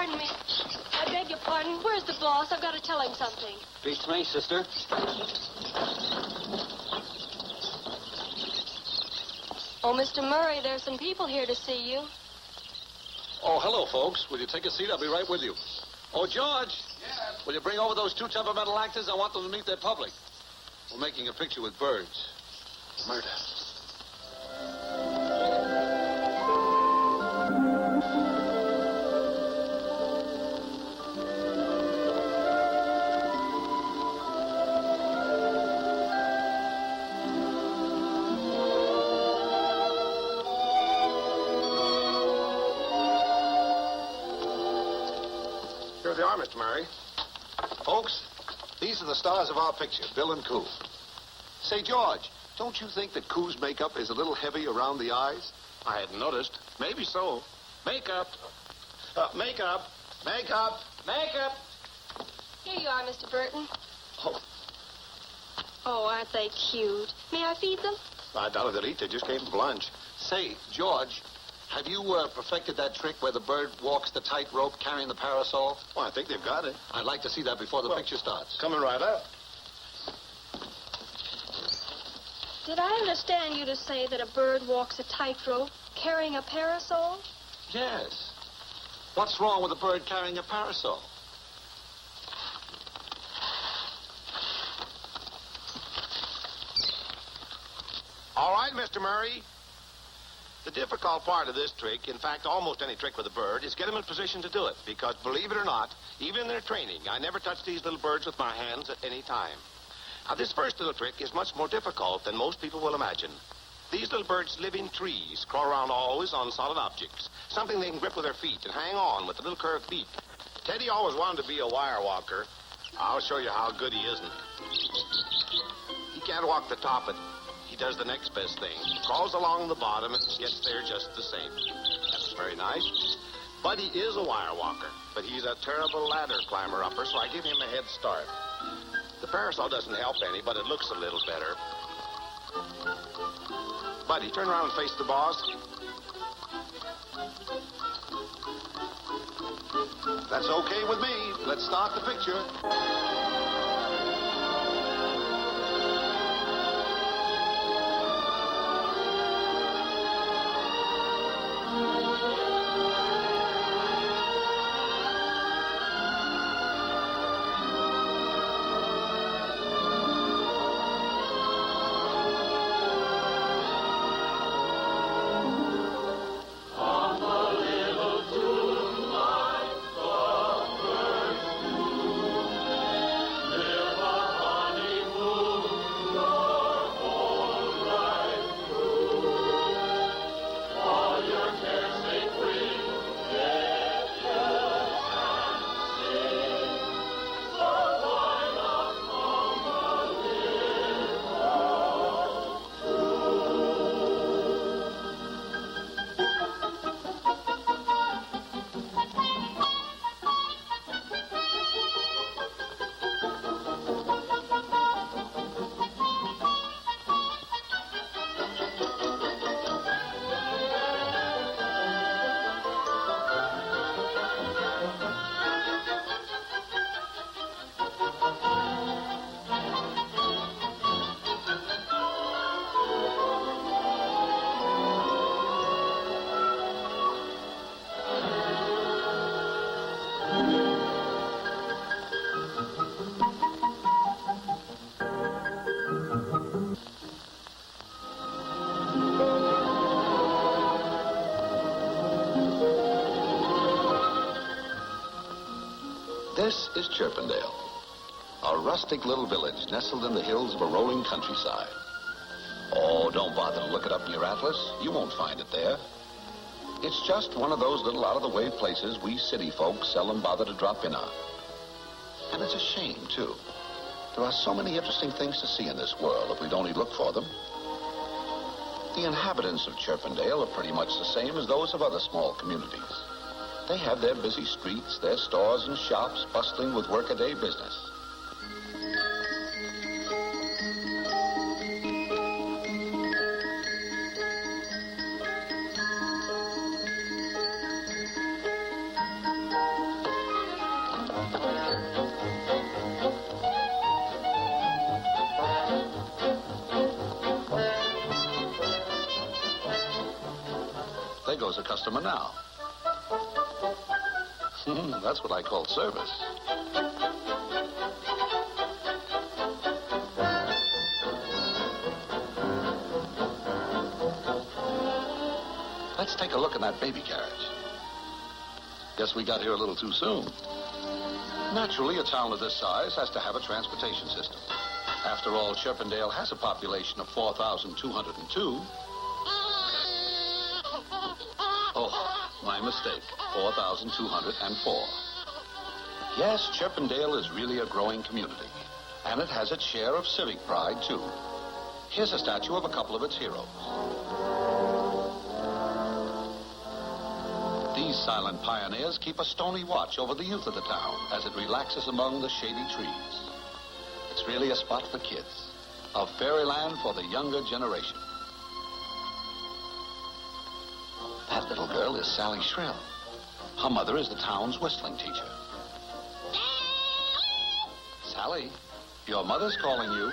Pardon me. I beg your pardon. Where's the boss? I've got to tell him something. Beats me, sister. Oh, Mr. Murray, there's some people here to see you. Oh, hello, folks. Will you take a seat? I'll be right with you. Oh, George. Yes? Will you bring over those two temperamental actors? I want them to meet their public. We're making a picture with birds. Murder. Here they are, Mr. Murray. Folks, these are the stars of our picture, Bill and Coo. Say, George, don't you think that Coo's makeup is a little heavy around the eyes? I hadn't noticed. Maybe so. Makeup. Makeup. Here you are, Mr. Burton. Oh, Oh, aren't they cute? May I feed them? I doubt they'll eat. They just came from lunch. Say, George, have you perfected that trick where the bird walks the tightrope carrying the parasol? Well, I think they've got it. I'd like to see that before the picture starts. Coming right up. Did I understand you to say that a bird walks a tightrope carrying a parasol? Yes. What's wrong with a bird carrying a parasol? All right, Mr. Murray. The difficult part of this trick, in fact, almost any trick with a bird, is get them in position to do it. Because, believe it or not, even in their training, I never touch these little birds with my hands at any time. Now, this first little trick is much more difficult than most people will imagine. These little birds live in trees, crawl around always on solid objects, something they can grip with their feet and hang on with a little curved beak. Teddy always wanted to be a wire walker. I'll show you how good he isn't. He can't walk the top, but he does the next best thing. Crawls along the bottom and gets there just the same. That's very nice. Buddy is a wire walker, but he's a terrible ladder climber-upper, so I give him a head start. The parasol doesn't help any, but it looks a little better. Buddy, turn around and face the boss. That's okay with me. Let's start the picture. This is Chirpendale, a rustic little village nestled in the hills of a rolling countryside. Oh, don't bother to look it up in your atlas. You won't find it there. It's just one of those little out-of-the-way places we city folks seldom bother to drop in on. And it's a shame, too. There are so many interesting things to see in this world if we'd only look for them. The inhabitants of Chirpendale are pretty much the same as those of other small communities. They have their busy streets, their stores and shops bustling with workaday business. as a customer now. That's what I call service. Let's take a look at that baby carriage. Guess we got here a little too soon. Naturally, a town of this size has to have a transportation system. After all, Chirpendale has a population of 4,202. Oh, my mistake. 4,204. Yes, Chirpendale is really a growing community, and it has its share of civic pride, too. Here's a statue of a couple of its heroes. These silent pioneers keep a stony watch over the youth of the town as it relaxes among the shady trees. It's really a spot for kids, a fairyland for the younger generation. That little girl is Sally Shrill. Her mother is the town's whistling teacher. Sally, your mother's calling you.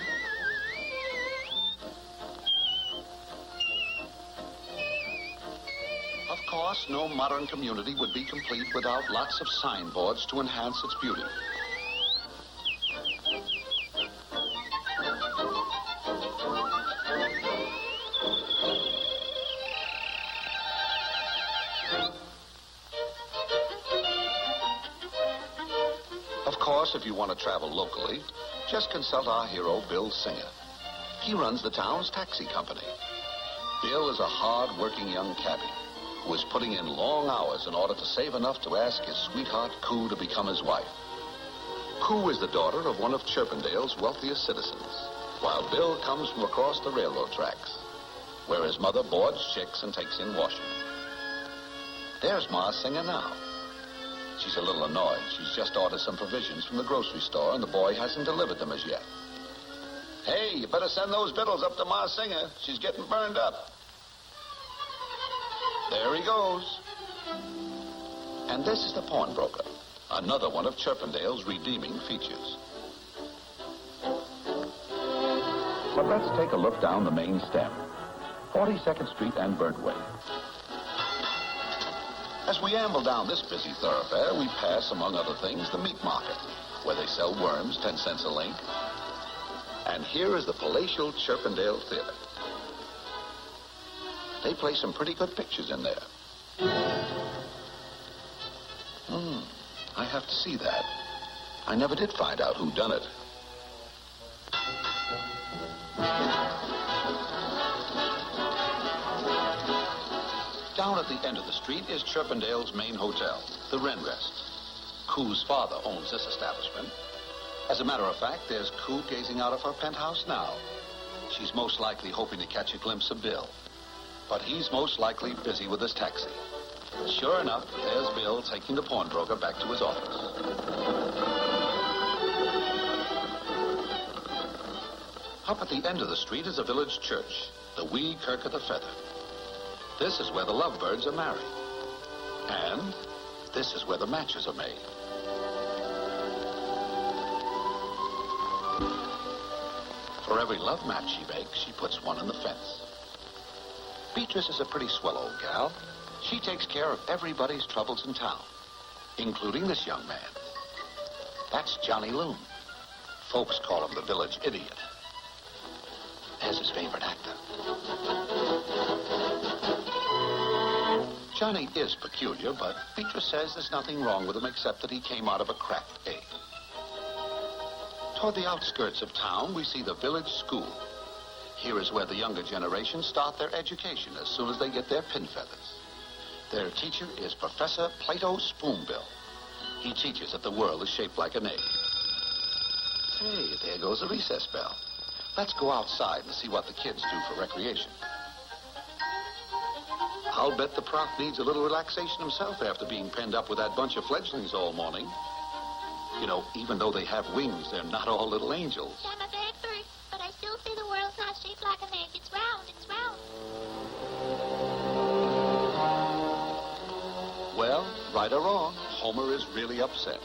Of course, no modern community would be complete without lots of signboards to enhance its beauty. Of course, if you want to travel locally, just consult our hero, Bill Singer. He runs the town's taxi company. Bill is a hard-working young cabbie who is putting in long hours in order to save enough to ask his sweetheart, Coo, to become his wife. Coo is the daughter of one of Chirpendale's wealthiest citizens, while Bill comes from across the railroad tracks, where his mother boards chicks and takes in washing. There's Ma Singer now. She's a little annoyed. She's just ordered some provisions from the grocery store, and the boy hasn't delivered them as yet. Hey, you better send those victuals up to Ma Singer. She's getting burned up. There he goes. And this is the pawnbroker, another one of Chirpendale's redeeming features. But let's take a look down the main stem, 42nd Street and Birdway. As we amble down this busy thoroughfare, we pass, among other things, the meat market, where they sell worms, 10 cents a link. And here is the palatial Chirpendale Theater. They play some pretty good pictures in there. I have to see that. I never did find out who done it. Down at the end of the street is Chirpendale's main hotel, the Wren Rest. Coo's father owns this establishment. As a matter of fact, there's Coo gazing out of her penthouse now. She's most likely hoping to catch a glimpse of Bill. But he's most likely busy with his taxi. Sure enough, there's Bill taking the pawnbroker back to his office. Up at the end of the street is a village church, the Wee Kirk of the Feather. This is where the lovebirds are married. And this is where the matches are made. For every love match she makes, she puts one in the fence. Beatrice is a pretty swell old gal. She takes care of everybody's troubles in town, including this young man. That's Johnny Loon. Folks call him the village idiot. There's his favorite actor. Johnny is peculiar, but Beatrice says there's nothing wrong with him except that he came out of a cracked egg. Toward the outskirts of town, we see the village school. Here is where the younger generation start their education as soon as they get their pin feathers. Their teacher is Professor Plato Spoonbill. He teaches that the world is shaped like an egg. Hey, there goes the recess bell. Let's go outside and see what the kids do for recreation. I'll bet the prof needs a little relaxation himself after being penned up with that bunch of fledglings all morning. You know, even though they have wings, they're not all little angels. I'm a bad bird, but I still say the world's not shaped like an egg. It's round, it's round. Well, right or wrong, Homer is really upset.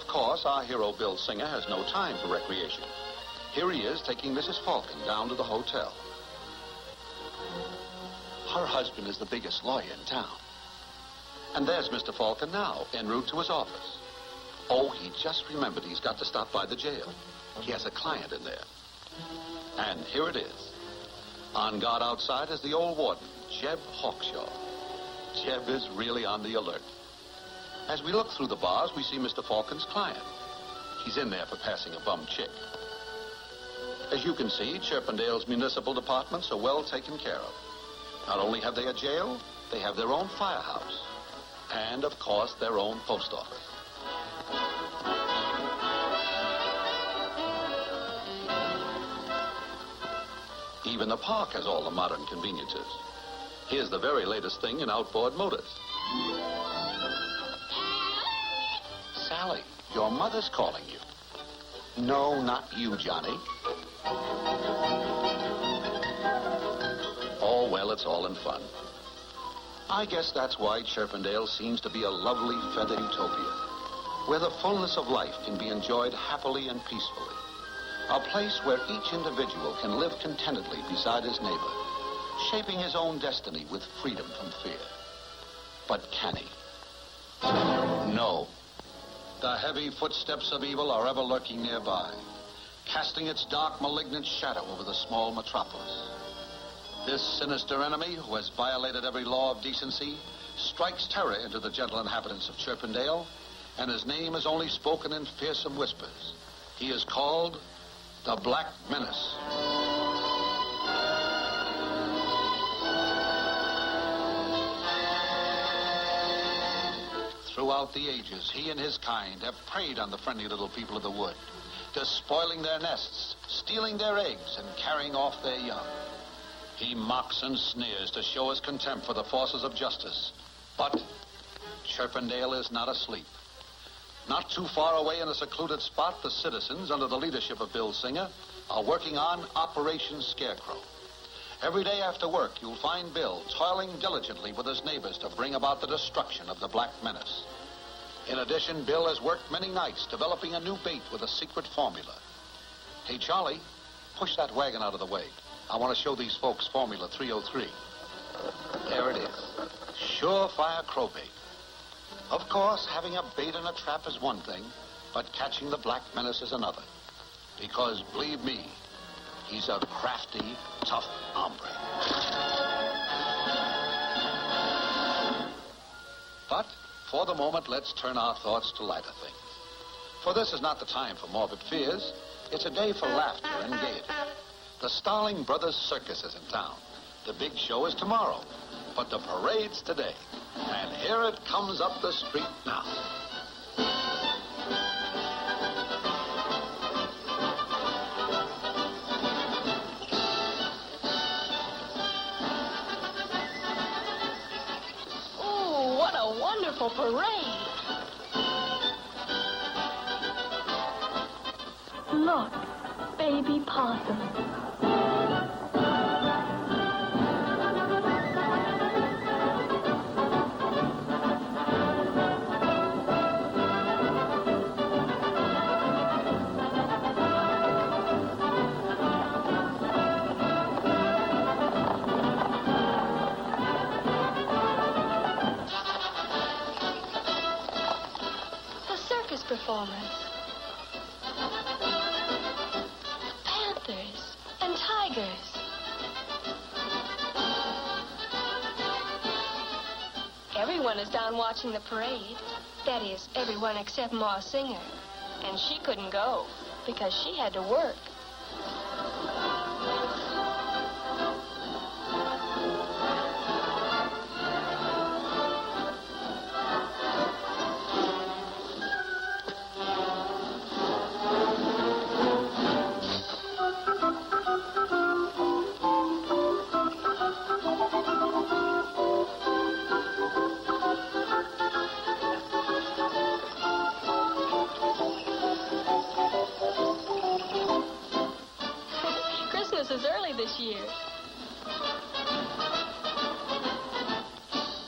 Of course, our hero, Bill Singer, has no time for recreation. Here he is taking Mrs. Falcon down to the hotel. Her husband is the biggest lawyer in town. And there's Mr. Falcon now, en route to his office. Oh, he just remembered he's got to stop by the jail. He has a client in there. And here it is. On guard outside is the old warden, Jeb Hawkshaw. Jeb is really on the alert. As we look through the bars, we see Mr. Falcon's client. He's in there for passing a bum chick. As you can see, Chirpendale's municipal departments are well taken care of. Not only have they a jail, they have their own firehouse. And, of course, their own post office. Even the park has all the modern conveniences. Here's the very latest thing in outboard motors. Sally, your mother's calling you. No, not you, Johnny. Oh, well, it's all in fun. I guess that's why Chirpendale seems to be a lovely feathered utopia, where the fullness of life can be enjoyed happily and peacefully. A place where each individual can live contentedly beside his neighbor, shaping his own destiny with freedom from fear. But can he? No. The heavy footsteps of evil are ever lurking nearby, casting its dark, malignant shadow over the small metropolis. This sinister enemy, who has violated every law of decency, strikes terror into the gentle inhabitants of Chirpendale, and his name is only spoken in fearsome whispers. He is called the Black Menace. Throughout the ages, he and his kind have preyed on the friendly little people of the wood, despoiling their nests, stealing their eggs, and carrying off their young. He mocks and sneers to show his contempt for the forces of justice. But Chirpendale is not asleep. Not too far away in a secluded spot, the citizens, under the leadership of Bill Singer, are working on Operation Scarecrow. Every day after work, you'll find Bill toiling diligently with his neighbors to bring about the destruction of the Black Menace. In addition, Bill has worked many nights developing a new bait with a secret formula. Hey, Charlie, push that wagon out of the way. I want to show these folks Formula 303. There it is. Surefire crowbait. Of course, having a bait in a trap is one thing, but catching the Black Menace is another. Because, believe me, he's a crafty, tough hombre. But, for the moment, let's turn our thoughts to lighter things. For this is not the time for morbid fears. It's a day for laughter and gaiety. The Starling Brothers Circus is in town. The big show is tomorrow, but the parade's today. And here it comes up the street now. Oh, what a wonderful parade. Look, baby possum. Performance. Panthers and tigers. Everyone is down watching the parade. That is, everyone except Ma Singer. And she couldn't go because she had to work. Is early this year.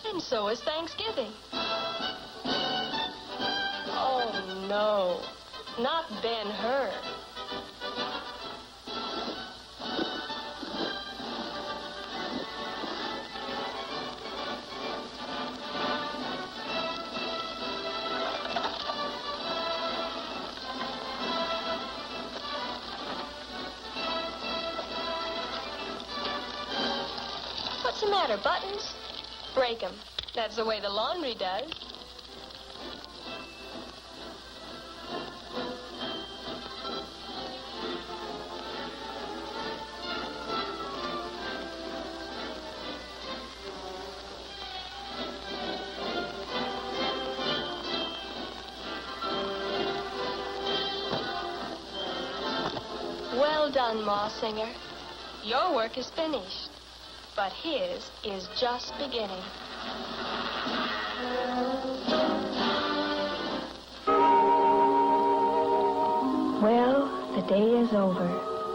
And so is Thanksgiving. Oh, no, not Ben-Hur. What's the matter, Buttons? Break 'em. That's the way the laundry does. Well done, Ma Singer. Your work is finished, but his is just beginning. Well, the day is over,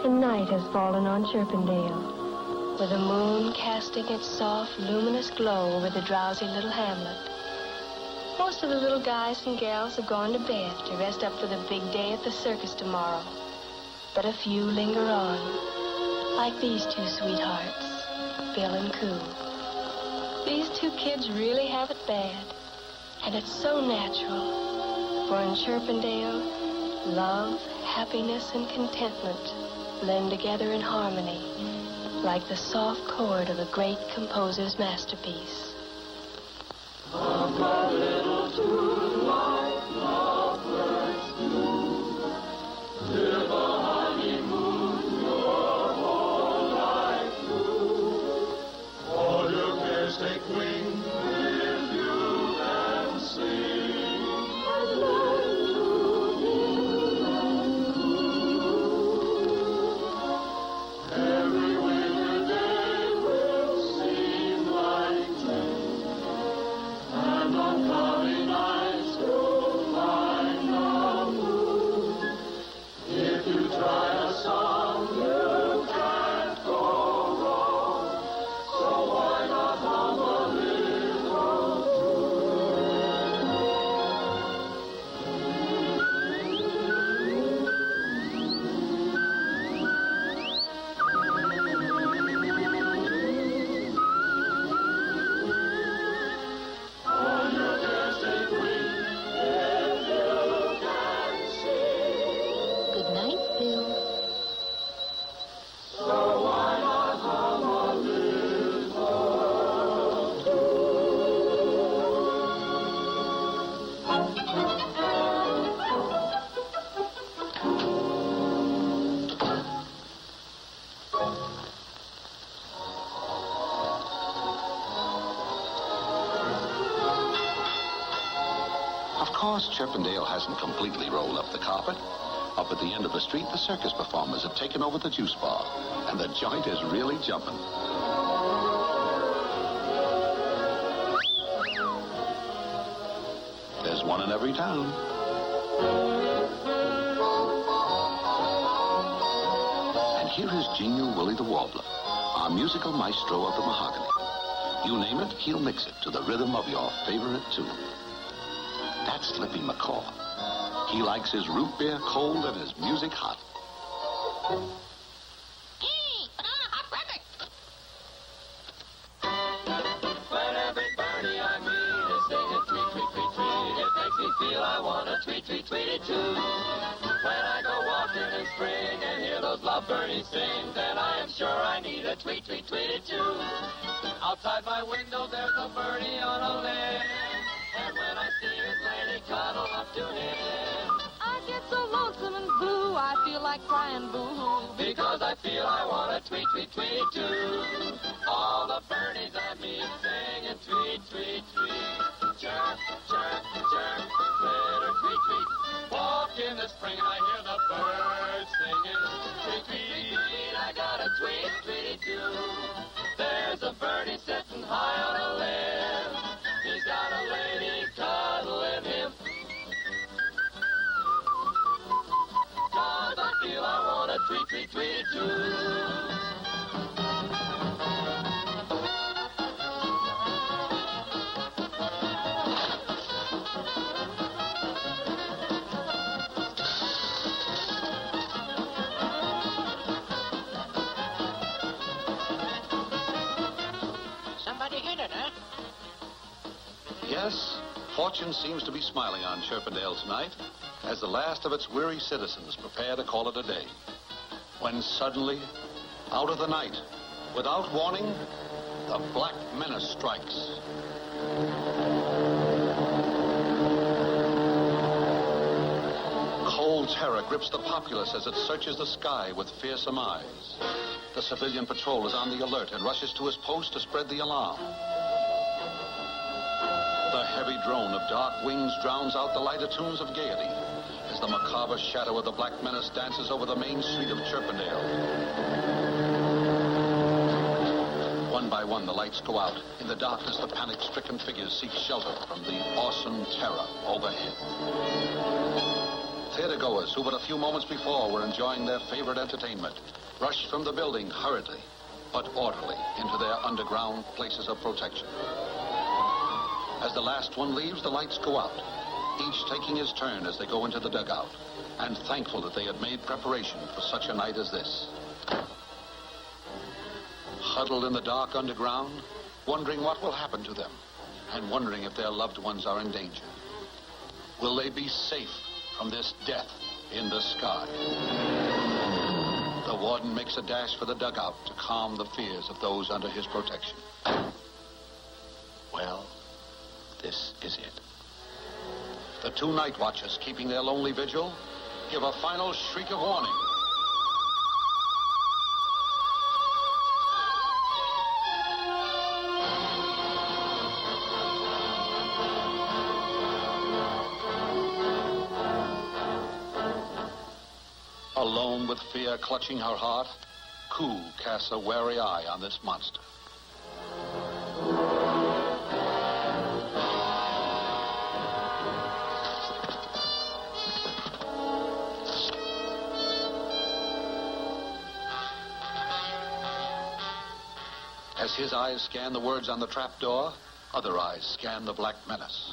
and night has fallen on Chirpendale, with the moon casting its soft, luminous glow over the drowsy little hamlet. Most of the little guys and gals have gone to bed to rest up for the big day at the circus tomorrow. But a few linger on, like these two sweethearts, Bill and Coo. These two kids really have it bad, and it's so natural. For in Chirpendale, love, happiness, and contentment blend together in harmony, like the soft chord of a great composer's masterpiece. Come a little tune like lovebirds do. Live a honeymoon your whole life through. All your cares take wing with you and sing. And learn to live and cool. Every winter day will seem like June. And on cloudy nights you'll find the moon. If you try a song, you can't go wrong. So why not hum a little on your cares take wing if you can sing. Good night, Bill. So why not hum a little Of course, Chirpendale hasn't completely rolled up the carpet. Up at the end of the street, the circus performers have taken over the juice bar, and the joint is really jumping. There's one in every town. And here is genial Willie the Warbler, our musical maestro of the mahogany. You name it, he'll mix it to the rhythm of your favorite tune. That's Slippy McCaw. He likes his root beer cold and his music hot. Hey, banana hot rabbit. When every birdie I meet is singing tweet, tweet, tweet, tweet, it makes me feel I want to tweet, tweet, tweet it too. When I go walking in spring and hear those love birdies sing, then I am sure I need a tweet, tweet, tweet it too. Outside my window there's a birdie on a limb, and when I see his lady cuddle up to him, I get so lonesome and blue, I feel like crying boo-hoo. because I feel I want to tweet, tweet, tweet it too. All the birdies I meet singing tweet, tweet, tweet. Chirp, chirp, chirp, twitter, tweet, tweet. Walk in the spring and I hear the birds singing tweet, tweet, tweet. I got a tweet, tweet too. There's a birdie sitting high on a limb. He's got a lady cuddling him. 'Cause I feel I want to tweet, tweet, tweet too. Yes, fortune seems to be smiling on Chirpendale tonight as the last of its weary citizens prepare to call it a day. When suddenly, out of the night, without warning, the Black Menace strikes. Cold terror grips the populace as it searches the sky with fearsome eyes. The civilian patrol is on the alert and rushes to his post to spread the alarm. The heavy drone of dark wings drowns out the lighter tunes of gaiety as the macabre shadow of the Black Menace dances over the main street of Chirpendale. One by one, the lights go out. In the darkness, the panic-stricken figures seek shelter from the awesome terror overhead. Theatergoers who but a few moments before were enjoying their favorite entertainment rush from the building hurriedly but orderly into their underground places of protection. As the last one leaves, the lights go out, each taking his turn as they go into the dugout, and thankful that they had made preparation for such a night as this. Huddled in the dark underground, wondering what will happen to them, and wondering if their loved ones are in danger. Will they be safe from this death in the sky? The warden makes a dash for the dugout to calm the fears of those under his protection. Well, this is it. The two night watchers, keeping their lonely vigil, give a final shriek of warning. Alone with fear clutching her heart, Coo casts a wary eye on this monster. As his eyes scan the words on the trapdoor, other eyes scan the Black Menace.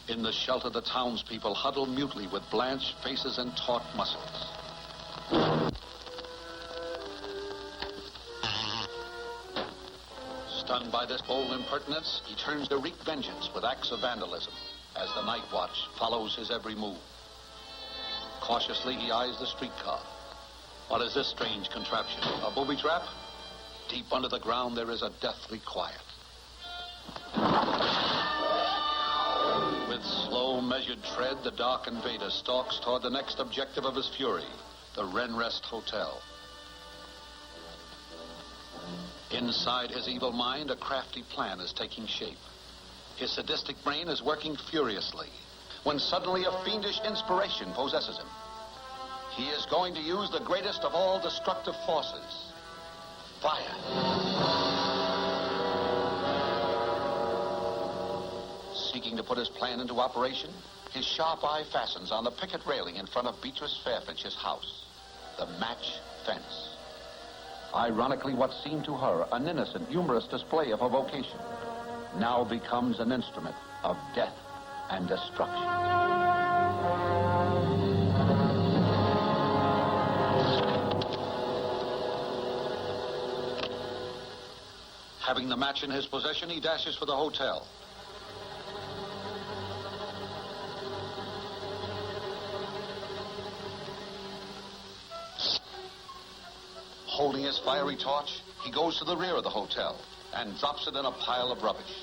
In the shelter, the townspeople huddle mutely with blanched faces and taut muscles. Stunned by this bold impertinence, he turns to wreak vengeance with acts of vandalism as the night watch follows his every move. Cautiously, he eyes the streetcar. What is this strange contraption? A booby trap? Deep under the ground, there is a deathly quiet. With slow, measured tread, the dark invader stalks toward the next objective of his fury, the Renrest Hotel. Inside his evil mind, a crafty plan is taking shape. His sadistic brain is working furiously, when suddenly a fiendish inspiration possesses him. He is going to use the greatest of all destructive forces, fire. Seeking to put his plan into operation, his sharp eye fastens on the picket railing in front of Beatrice Fairfinch's house, the match fence. Ironically, what seemed to her an innocent, humorous display of her vocation now becomes an instrument of death and destruction. Having the match in his possession, he dashes for the hotel. Holding his fiery torch, he goes to the rear of the hotel and drops it in a pile of rubbish.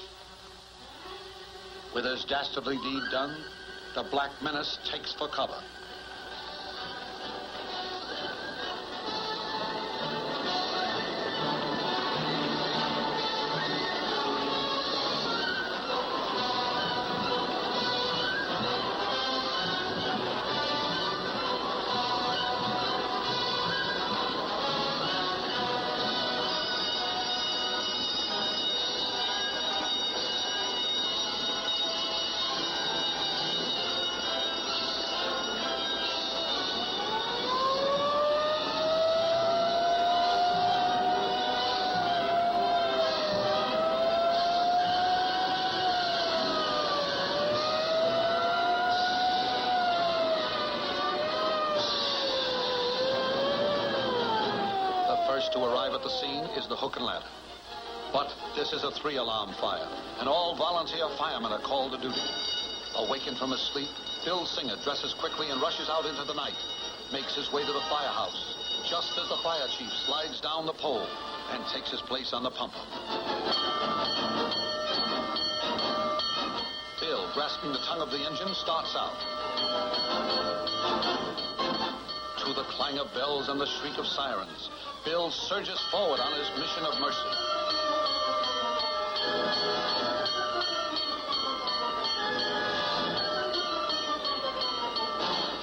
With his dastardly deed done, the Black Menace takes for cover. To arrive at the scene is the hook and ladder. But this is a 3-alarm fire, and all volunteer firemen are called to duty. Awakened from his sleep, Bill Singer dresses quickly and rushes out into the night, makes his way to the firehouse, just as the fire chief slides down the pole and takes his place on the pumper. Bill, grasping the tongue of the engine, starts out. To the clang of bells and the shriek of sirens, Bill surges forward on his mission of mercy.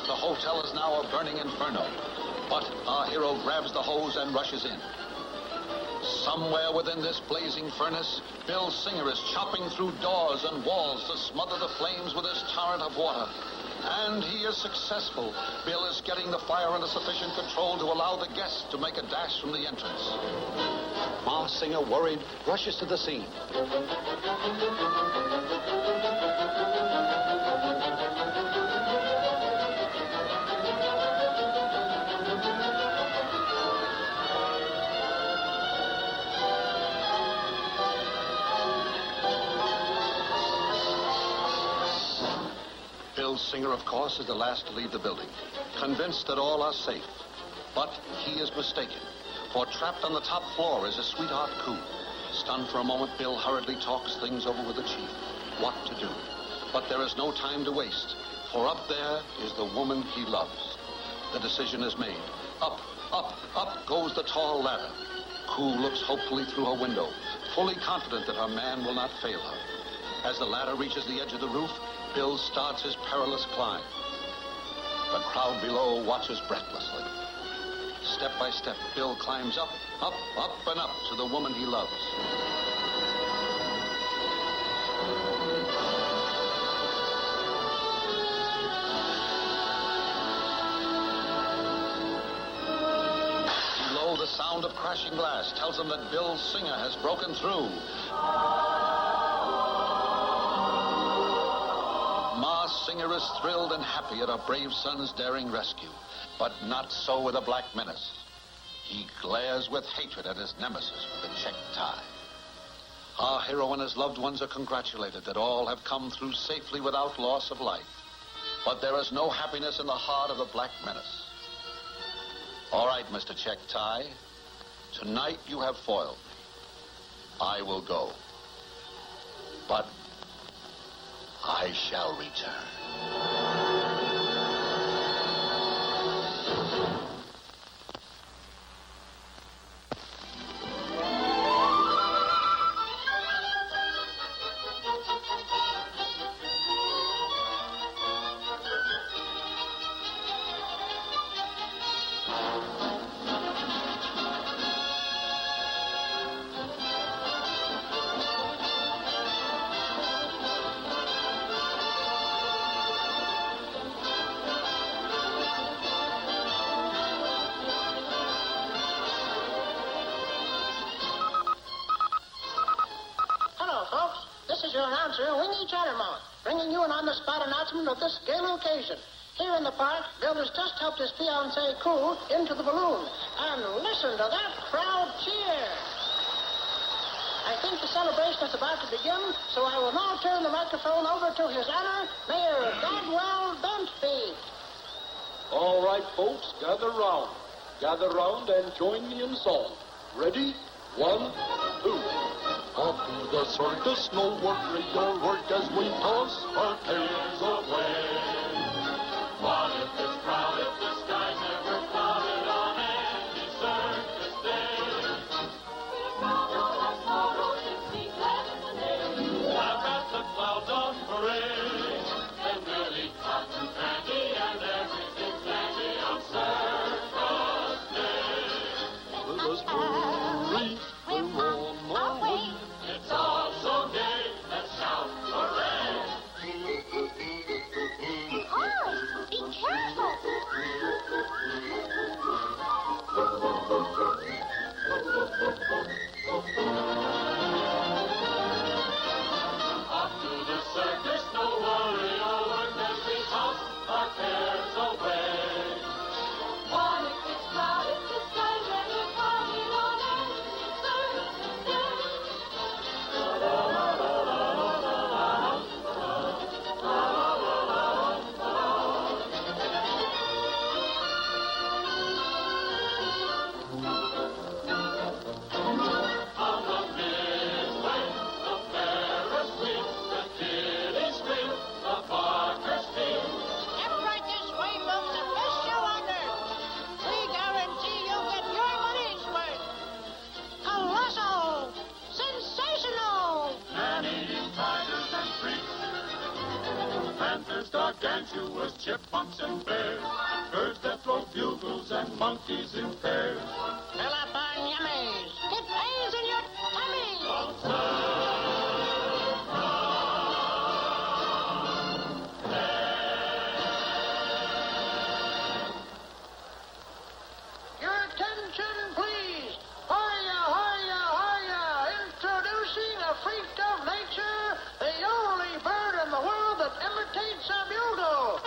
The hotel is now a burning inferno, but our hero grabs the hose and rushes in. Somewhere within this blazing furnace, Bill Singer is chopping through doors and walls to smother the flames with his torrent of water. And he is successful. Bill is getting the fire under sufficient control to allow the guests to make a dash from the entrance. Ma Singer, worried, rushes to the scene. Bill Singer, of course, is the last to leave the building, convinced that all are safe. But he is mistaken, for trapped on the top floor is his sweetheart, Coo. Stunned for a moment, Bill hurriedly talks things over with the chief. What to do? But there is no time to waste, for up there is the woman he loves. The decision is made. Up, up, up goes the tall ladder. Coo looks hopefully through her window, fully confident that her man will not fail her. As the ladder reaches the edge of the roof, Bill starts his perilous climb. The crowd below watches breathlessly. Step by step, Bill climbs up, up, up, and up to the woman he loves. Below, the sound of crashing glass tells him that Bill Singer has broken through. Singer is thrilled and happy at her brave son's daring rescue, but not so with the Black Menace. He glares with hatred at his nemesis with a checked tie. Our hero and his loved ones are congratulated that all have come through safely without loss of life. But there is no happiness in the heart of the Black Menace. All right, Mr. Checked Tie. Tonight you have foiled me. I will go. But I shall return. Bringing you an on-the-spot announcement of this gala occasion. Here in the park, Bill has just helped his fiancée, Coo, into the balloon. And listen to that crowd cheer. I think the celebration is about to begin, so I will now turn the microphone over to His Honor, Mayor Godwell Bentby. All right, folks, gather round. Gather round and join me in song. Ready? 1, 2. Off to the circus, no worry your work as we toss our cares away. What if this crowd, if the skies never clouded on any circus day? We're proud of our sorrows and sing lemonade. Laugh at the clouds on parade. And we'll eat cotton candy and everything plenty on circus day. Let us hurry, we're on our way. It's all so gay, let's shout hooray! panthers, gargantuous chipmunks and bears, birds that throw bugles and monkeys in pairs. Fill up on yummies. It pays in your tummy. Your attention, please. Hiya, hiya, hiya. Introducing a freak of nature, the only bird in the world that imitates a bugle.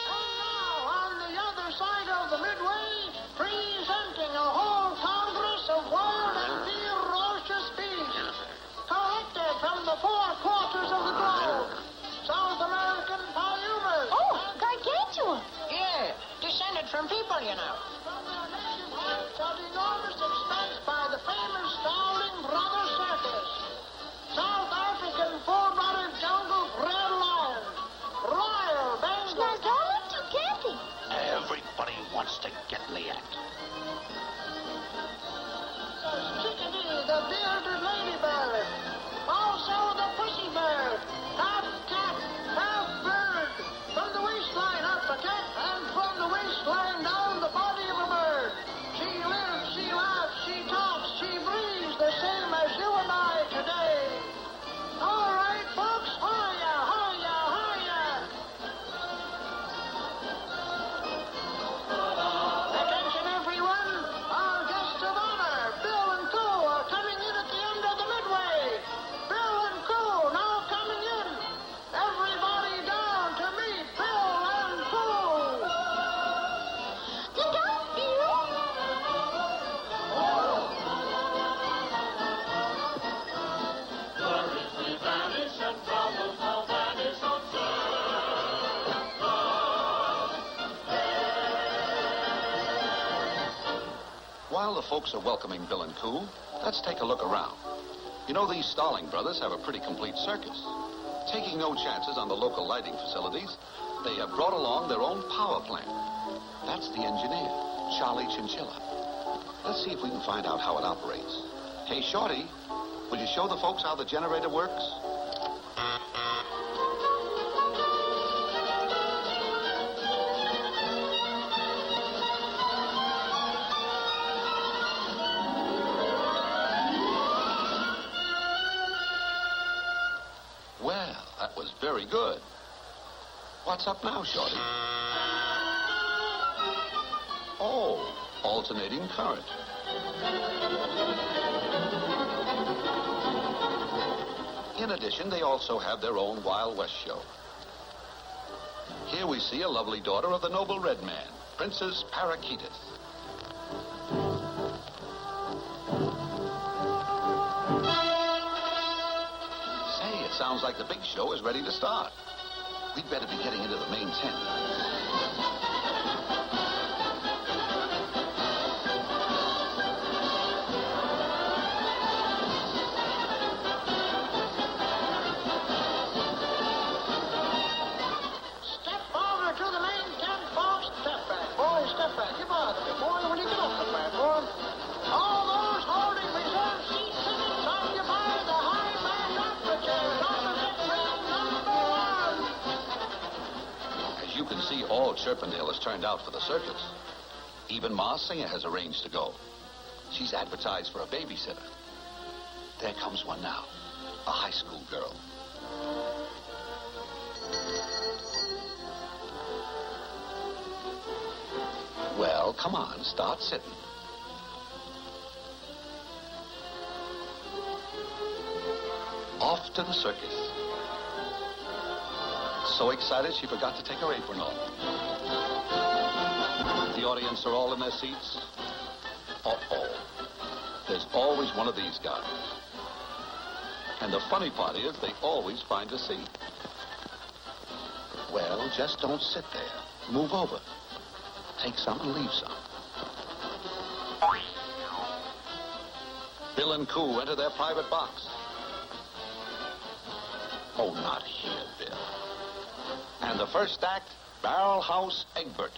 And now, on the other side of the midway, presenting a whole congress of wild and ferocious beasts, collected from the four quarters of the globe. South American payumas. Oh, gargantuan. Yeah, descended from people, you know. From their native haunts at enormous expense by the famous Starling Brothers Circus. South African full-blooded jungle bred lions. Royal Bengal. Snargalin to Kathy. Everybody wants to get in the act. Chickadee, the bearded ladybird. Also the pussy bird. Half cat, half bird. From the waistline up a cat, and from the waistline down the body of a bird. She lives, she laughs, she talks, she breathes the same as you and I today. All right, folks, hiya, hiya, hiya. Attention, everyone. Our guests of honor, Bill and Coo, are coming in at the end of the midway. Bill and Coo now coming in. Everybody down to meet Bill and Coo. Look out, Bill. Worries we vanish and troubles all vanish While the folks are welcoming Bill and Coo, let's take a look around. You know, these Starling brothers have a pretty complete circus. Taking no chances on the local lighting facilities, they have brought along their own power plant. That's the engineer, Charlie Chinchilla. Let's see if we can find out how it operates. Hey, Shorty, will you show the folks how the generator works? Well, that was very good. What's up now, Shorty? Oh, alternating current. In addition, they also have their own Wild West show. Here we see a lovely daughter of the noble red man, Princess Parakeetus. Say, it sounds like the big show is ready to start. We'd better be getting into the main tent. Step over to the main tent, folks. Step back, boy, step back. You bother me, boy, when you get off the platform. All those holding reserved seat tickets occupy the high back apertures opposite ring number 1. As you can see, all Chirpendale has turned out for the circus. Even Ma Singer has arranged to go. She's advertised for a babysitter. There comes one now, a high school girl. Well, come on, start sitting. Off to the circus. So excited she forgot to take her apron off. The audience are all in their seats. Uh-oh. There's always one of these guys. And the funny part is they always find a seat. Well, just don't sit there. Move over. Take some and leave some. Bill and Coo enter their private box. Oh, not here, Bill. And the first act, Barrel House Egbert.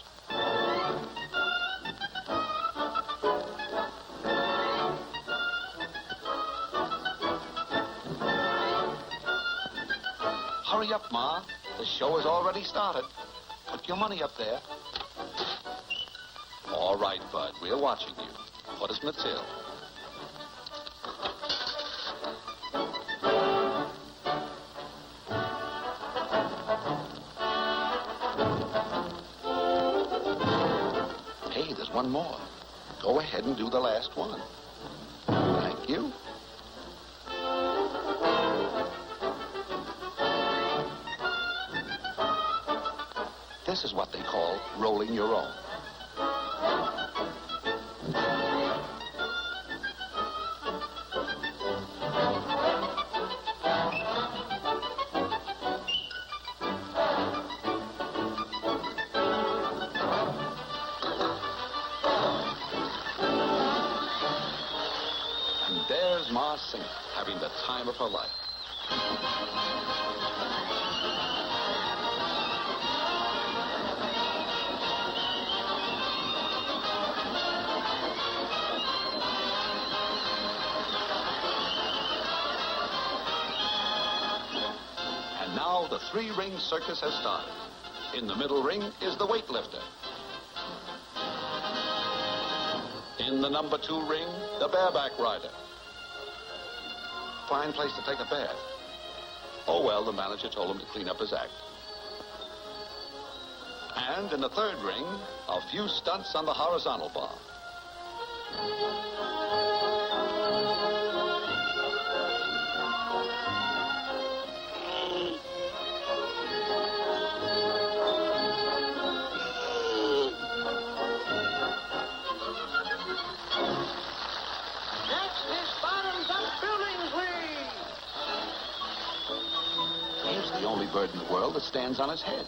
Hurry up, Ma. The show has already started. Put your money up there. All right, Bud. We're watching you. Put us in the till. Hey, there's one more. Go ahead and do the last one. Thank you. This is what they call rolling your own. And there's Ma Singer, having the time of her life. And now the three-ring circus has started. In the middle ring is the weightlifter. In the number 2 ring, the bareback rider. Fine place to take a bath. Oh, well, the manager told him to clean up his act. And in the 3rd ring, a few stunts on the horizontal bar. Next is bottoms-up building, please. Here's the only bird in the world that stands on his head.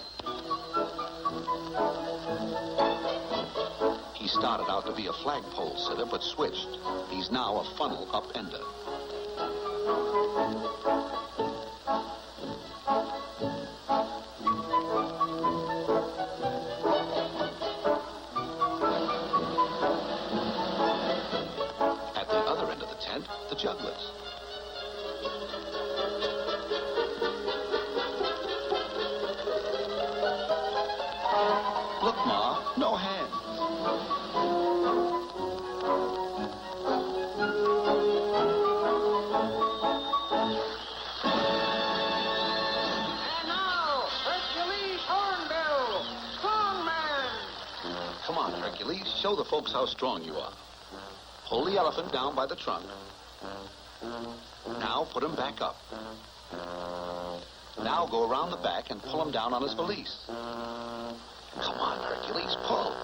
He started out to be a flagpole sitter, but switched. He's now a funnel upender. At the other end of the tent, the jugglers. Look, Ma, no hands. And now, Hercules Hornbill, strongman. Come on, Hercules, show the folks how strong you are. Pull the elephant down by the trunk. Now put him back up. Now go around the back and pull him down on his valise. Come on, Hercules, pull.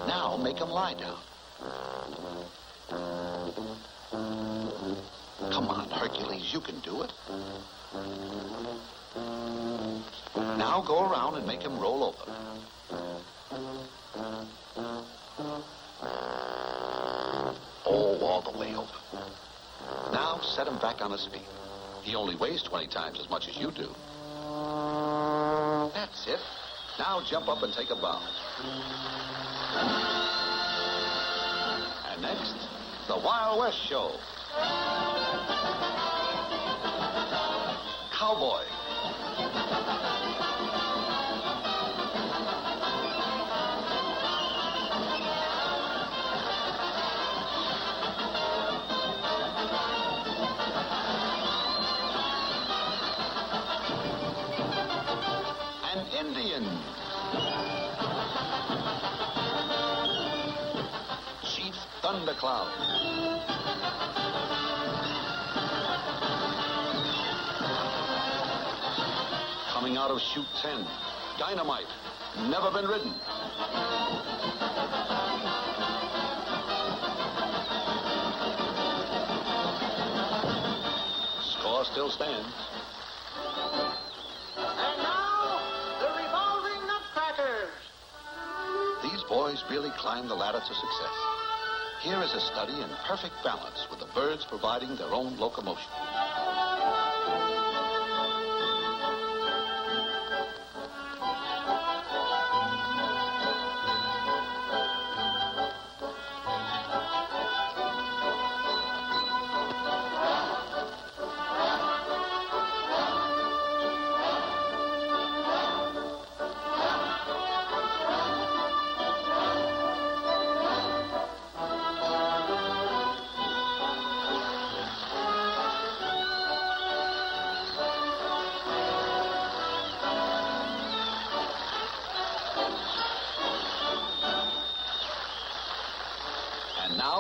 Now make him lie down. Come on, Hercules, you can do it. Now go around and make him roll over. Oh, all the way over. Now set him back on his feet. He only weighs 20 times as much as you do. That's it. Now jump up and take a bow. And next, the Wild West Show. Cowboy. An Indian. Chief Thundercloud. Coming out of chute 10, Dynamite, never been ridden. Score still stands. And now, the revolving nutcrackers. These boys really climbed the ladder to success. Here is a study in perfect balance with the birds providing their own locomotion.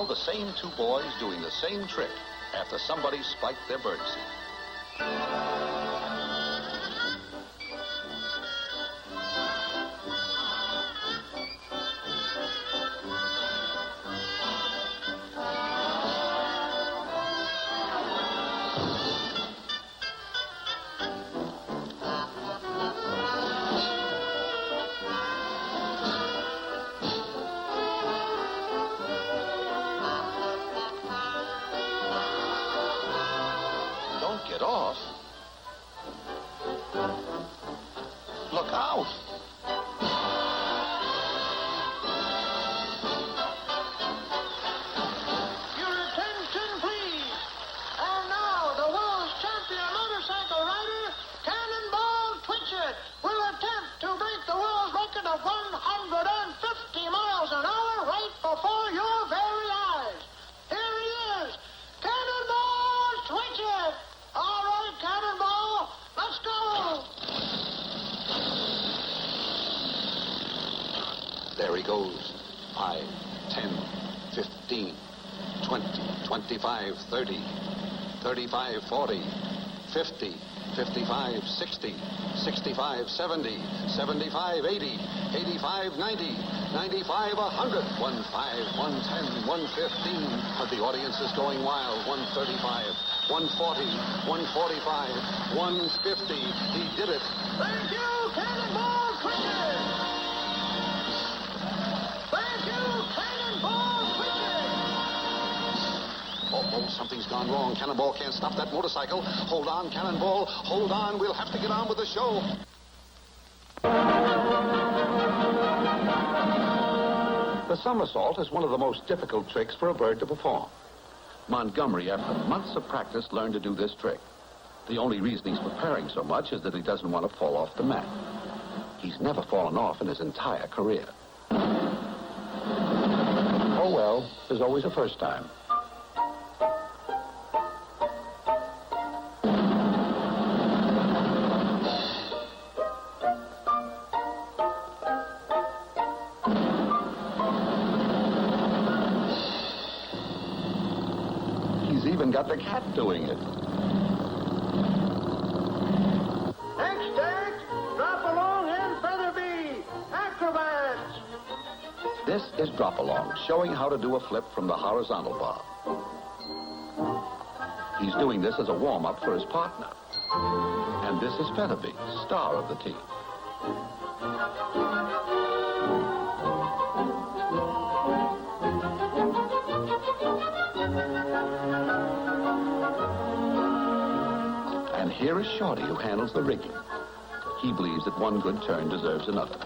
the same two boys doing the same trick after somebody spiked their birdseed. Get off. Look out. Your attention, please. And now, the world's champion motorcycle rider, Cannonball Twitchett, will attempt to break the world record of 150 miles an hour right before your very eyes. Here he is, Cannonball Twitchett. All right, Cannonball, let's go! There he goes. 5, 10, 15, 20, 25, 30, 35, 40, 50, 55, 60, 65, 70, 75, 80, 85, 90, 95, 100, 15, 110, 115. But the audience is going wild. 135, 140, 145, 150. He did it. Thank you, Cannonball Twitchett! Thank you, Cannonball Twitchett! Oh, something's gone wrong. Cannonball can't stop that motorcycle. Hold on, Cannonball. Hold on. We'll have to get on with the show. The somersault is one of the most difficult tricks for a bird to perform. Montgomery, after months of practice, learned to do this trick. The only reason he's preparing so much is that he doesn't want to fall off the mat. He's never fallen off in his entire career. Oh, well, there's always a first time. He's even got the cat doing it. Next act, drop along and feather bee. Acrobats. This is Drop Along, showing how to do a flip from the horizontal bar. He's doing this as a warm-up for his partner. And this is Featherby, star of the team. And here is Shorty, who handles the rigging. He believes that one good turn deserves another.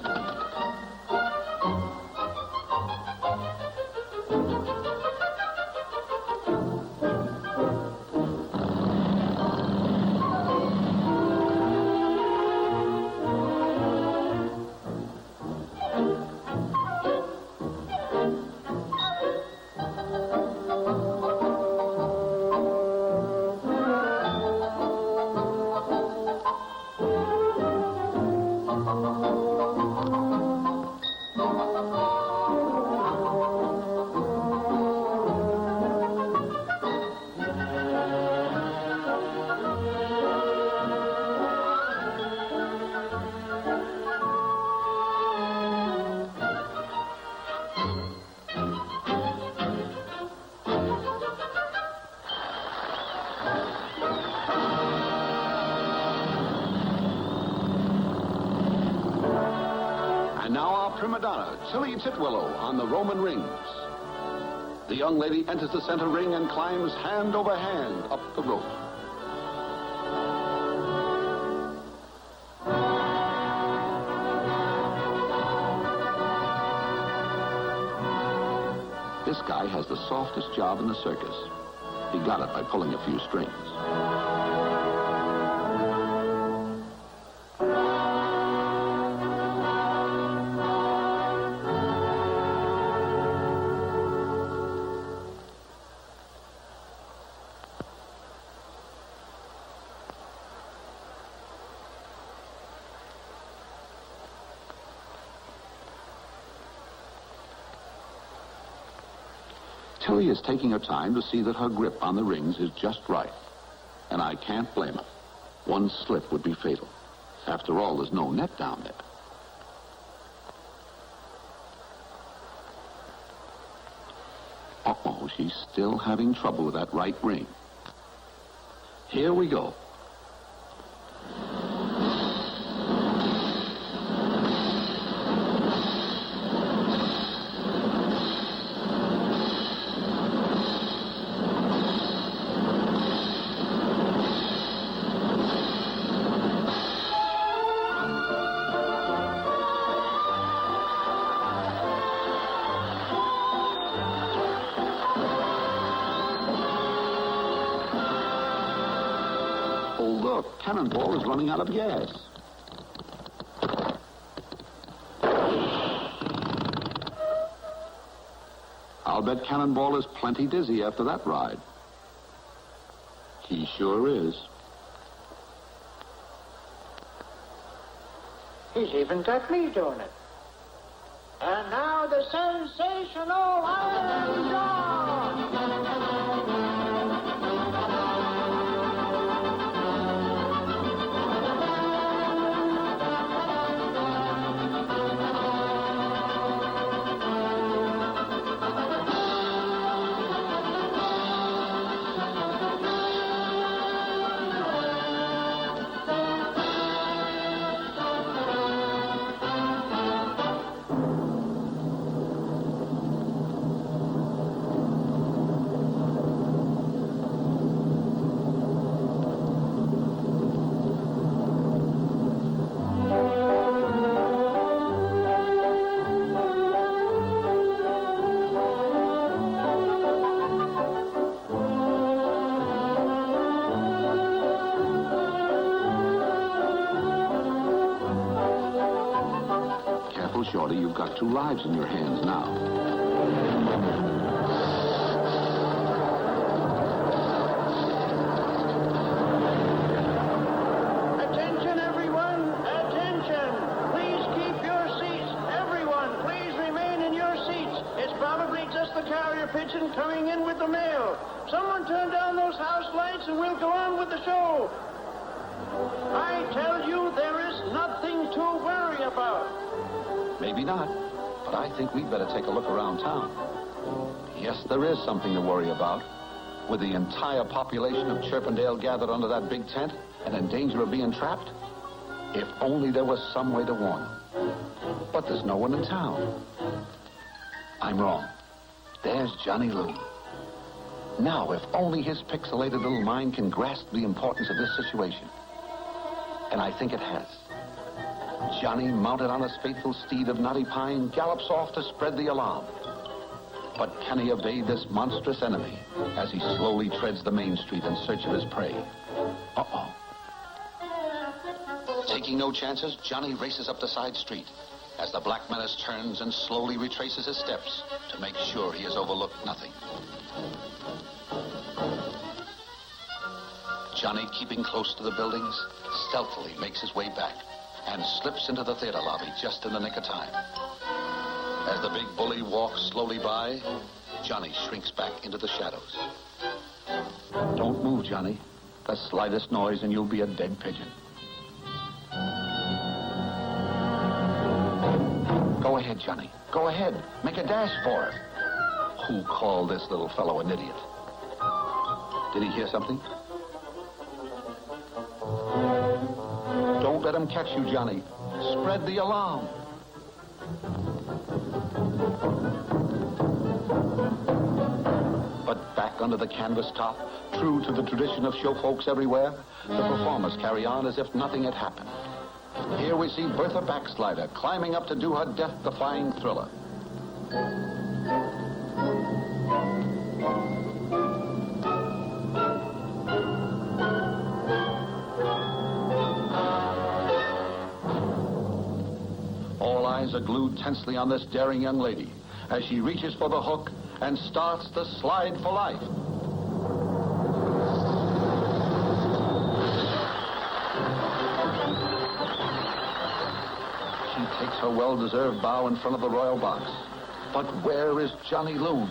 Prima donna, Tilly Titwillow, on the Roman rings. The young lady enters the center ring and climbs hand over hand up the rope. This guy has the softest job in the circus. He got it by pulling a few strings. Tilly is taking her time to see that her grip on the rings is just right. And I can't blame her. One slip would be fatal. After all, there's no net down there. Uh-oh, she's still having trouble with that right ring. Here we go. Cannonball is running out of gas. I'll bet Cannonball is plenty dizzy after that ride. He sure is. He's even got me doing it. And now the sensational Iron Jaw! Shorty, you've got 2 lives in your hands now. Attention, everyone! Attention! Please keep your seats. Everyone, please remain in your seats. It's probably just the carrier pigeon coming in with the mail. Someone turn down those house lights and we'll go on with the show. I tell you, there is nothing to worry about. Maybe not, but I think we'd better take a look around town. Yes, there is something to worry about. With the entire population of Chirpendale gathered under that big tent and in danger of being trapped, if only there was some way to warn them. But there's no one in town. I'm wrong. There's Johnny Loon. Now, if only his pixelated little mind can grasp the importance of this situation. And I think it has. Johnny, mounted on his faithful steed of knotty pine, gallops off to spread the alarm. But can he evade this monstrous enemy as he slowly treads the main street in search of his prey? Uh-oh. Taking no chances, Johnny races up the side street as the Black Menace turns and slowly retraces his steps to make sure he has overlooked nothing. Johnny, keeping close to the buildings, stealthily makes his way back and slips into the theater lobby just in the nick of time. As the big bully walks slowly by, Johnny shrinks back into the shadows. Don't move, Johnny. The slightest noise and you'll be a dead pigeon. Go ahead, Johnny. Go ahead. Make a dash for it. Who called this little fellow an idiot? Did he hear something? Don't let him catch you, Johnny. Spread the alarm. But back under the canvas top, true to the tradition of show folks everywhere, the performers carry on as if nothing had happened. Here we see Bertha Backslider climbing up to do her death-defying thriller. All eyes are glued tensely on this daring young lady as she reaches for the hook and starts the slide for life. She takes her well-deserved bow in front of the royal box. But where is Johnny Loon?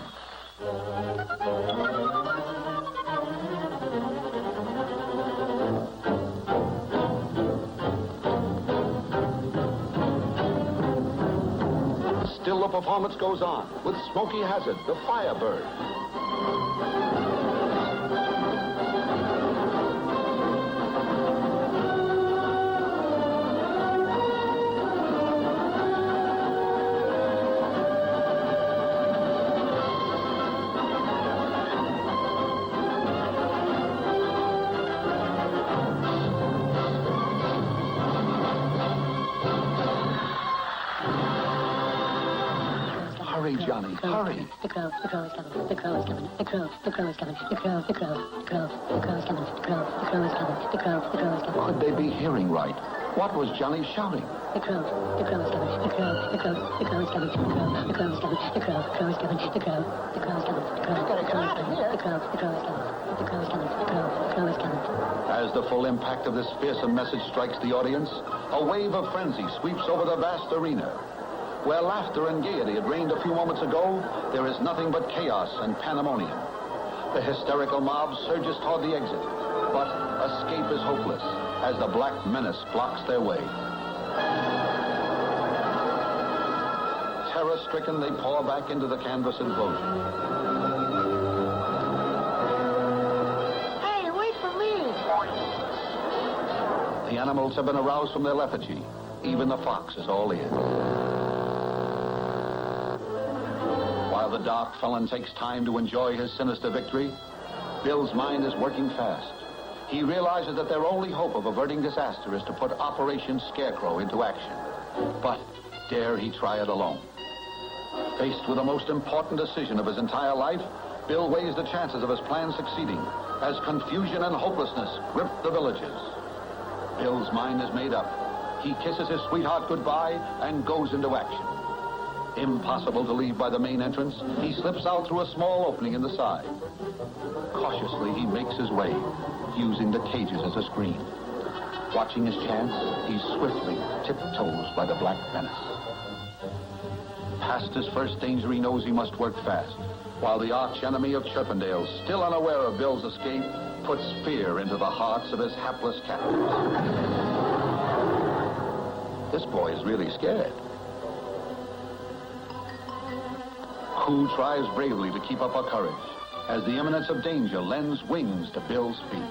Still the performance goes on with Smokey Hazard, the Firebird. Hurry, Johnny, hurry. The crow is coming. The crow is coming. The crow is coming. The crow is coming. The crow is coming. The crow is coming. Could they be hearing right? What was Johnny shouting? The crow is coming. The crow is coming. The crow is coming. The crow is coming. The crow is coming. The crow is coming. Gotta get out of here. The crow is coming. The crow is coming. The crow is coming. As the full impact of this fearsome message strikes the audience, a wave of frenzy sweeps over the vast arena. Where laughter and gaiety had reigned a few moments ago, there is nothing but chaos and pandemonium. The hysterical mob surges toward the exit, but escape is hopeless as the Black Menace blocks their way. Terror-stricken, they pour back into the canvas enclosure. Hey, wait for me. The animals have been aroused from their lethargy. Even the fox is all ears. While the dark felon takes time to enjoy his sinister victory, Bill's mind is working fast. He realizes that their only hope of averting disaster is to put Operation Scarecrow into action. But dare he try it alone? Faced with the most important decision of his entire life, Bill weighs the chances of his plan succeeding as confusion and hopelessness grip the villages. Bill's mind is made up. He kisses his sweetheart goodbye and goes into action. Impossible to leave by the main entrance, he slips out through a small opening in the side. Cautiously, he makes his way, using the cages as a screen. Watching his chance, he swiftly tiptoes by the Black Menace. Past his first danger, he knows he must work fast, while the arch-enemy of Chirpendale, still unaware of Bill's escape, puts fear into the hearts of his hapless captors. This boy is really scared. Coo tries bravely to keep up her courage as the imminence of danger lends wings to Bill's feet.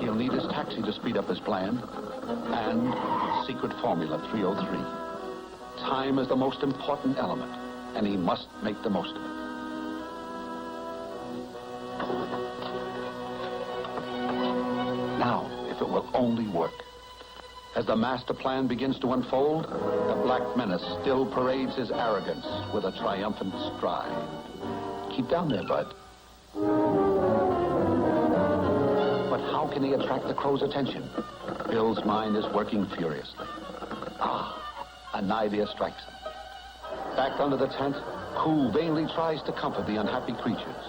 He'll need his taxi to speed up his plan and secret formula 303. Time is the most important element, and he must make the most of it. Now, if it will only work. As the master plan begins to unfold, the Black Menace still parades his arrogance with a triumphant stride. Keep down there, bud. But how can he attract the crow's attention? Bill's mind is working furiously. An idea strikes him. Back under the tent, Coo vainly tries to comfort the unhappy creatures.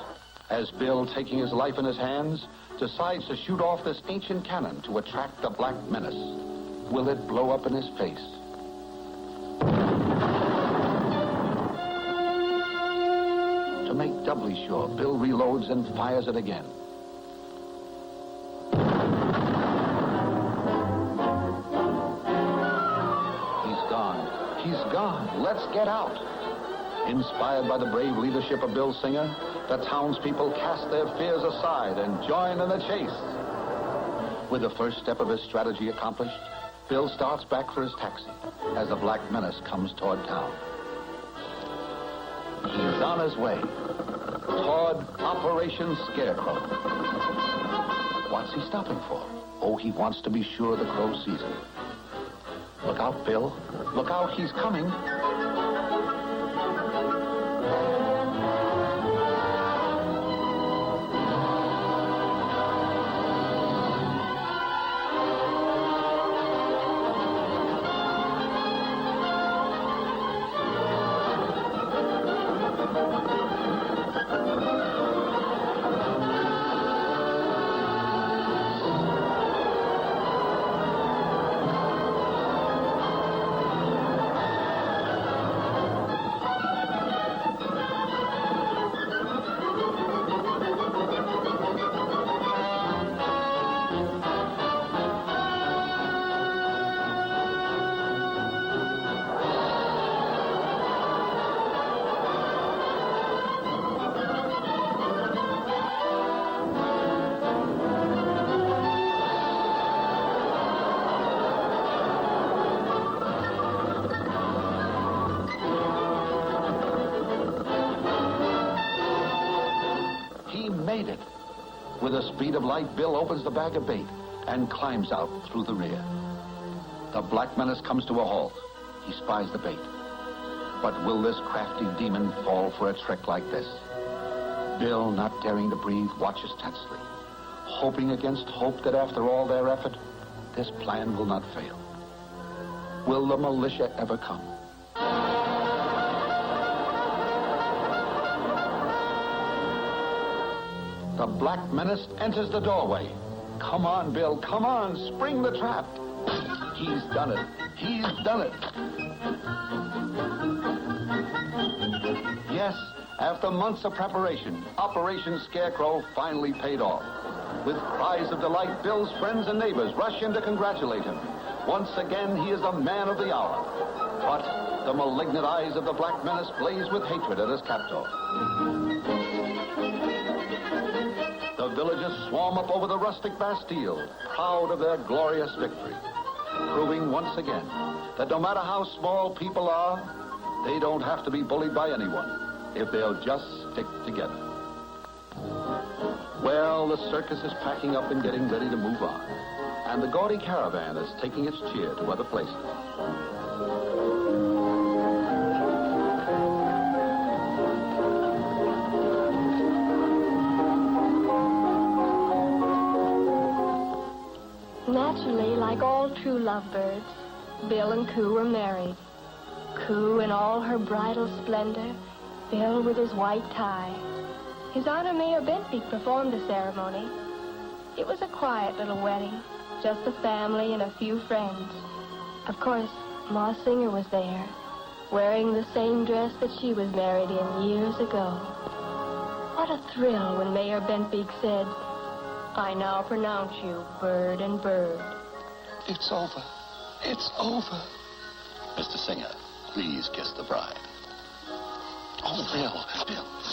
As Bill, taking his life in his hands, decides to shoot off this ancient cannon to attract the Black Menace. Will it blow up in his face? To make doubly sure, Bill reloads and fires it again. He's gone. He's gone. Let's get out. Inspired by the brave leadership of Bill Singer, the townspeople cast their fears aside and join in the chase. With the first step of his strategy accomplished, Bill starts back for his taxi as the Black Menace comes toward town. He's on his way toward Operation Scarecrow. What's he stopping for? Oh, he wants to be sure the crow sees him. Look out, Bill. Look out, he's coming. With the speed of light, Bill opens the bag of bait and climbs out through the rear. The Black Menace comes to a halt. He spies the bait. But will this crafty demon fall for a trick like this? Bill, not daring to breathe, watches tensely, hoping against hope that after all their effort, this plan will not fail. Will the militia ever come? The Black Menace enters the doorway. Come on, Bill, come on, spring the trap. He's done it. He's done it. Yes, after months of preparation, Operation Scarecrow finally paid off. With cries of delight, Bill's friends and neighbors rush in to congratulate him. Once again, he is the man of the hour. But the malignant eyes of the Black Menace blaze with hatred at his captor. The villagers swarm up over the rustic Bastille, proud of their glorious victory, proving once again that no matter how small people are, they don't have to be bullied by anyone if they'll just stick together. Well, the circus is packing up and getting ready to move on, and the gaudy caravan is taking its cheer to other places. Naturally, like all true lovebirds, Bill and Coo were married. Coo in all her bridal splendor, Bill with his white tie. His Honor Mayor Bentbeek performed the ceremony. It was a quiet little wedding, just the family and a few friends. Of course, Ma Singer was there, wearing the same dress that she was married in years ago. What a thrill when Mayor Bentbeek said, "I now pronounce you bird and bird." It's over. It's over. Mr. Singer, please kiss the bride. Oh, Bill,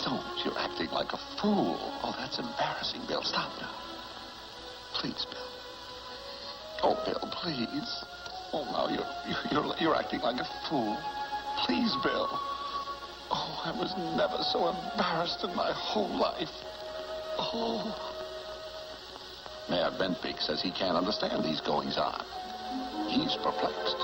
don't. You're acting like a fool. Oh, that's embarrassing, Bill. Stop now. Please, Bill. Oh, Bill, please. Oh, now you're acting like a fool. Please, Bill. Oh, I was never so embarrassed in my whole life. Oh. Mayor Bentbeek says he can't understand these goings-on. He's perplexed.